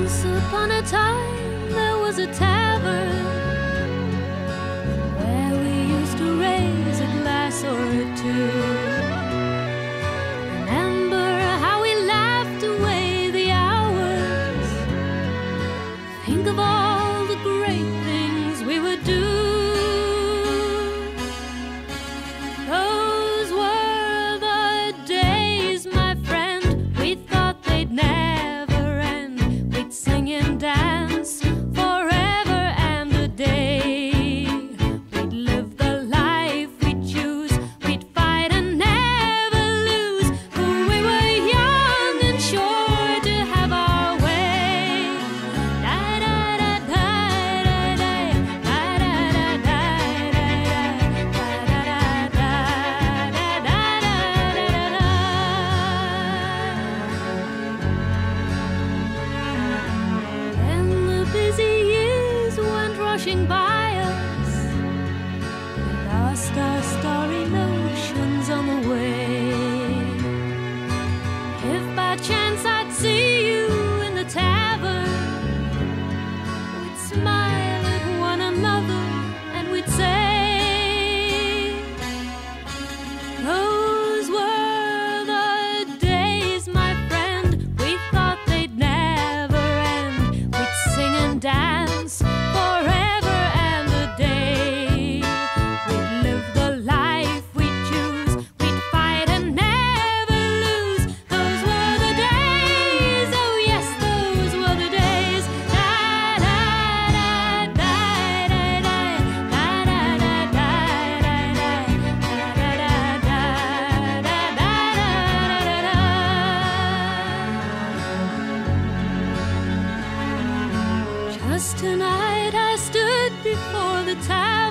Once upon a time there was a tavern where we used to raise a glass or two. Remember how we laughed away the hours. Think of all the great things we would do. Those were the days, my friend. We thought they'd never end. We'd sing and dance forever and a day. We'd live the life we'd choose. We'd fight and never lose. For we were young and sure to have our way. Da da da da da da da da Then the busy years went rushing by us. We lost our starry notions on the way. If by chance I'd see you in the tavern, we'd smile at one another and we'd say, those were the days, my friend. We thought they'd never end. We'd sing and dance forever and a day. We'd live the life we'd choose. We'd fight and never lose. Those were the days. Oh yes, those were the days. Da da da da da da da da da Just tonight I stood before the tower.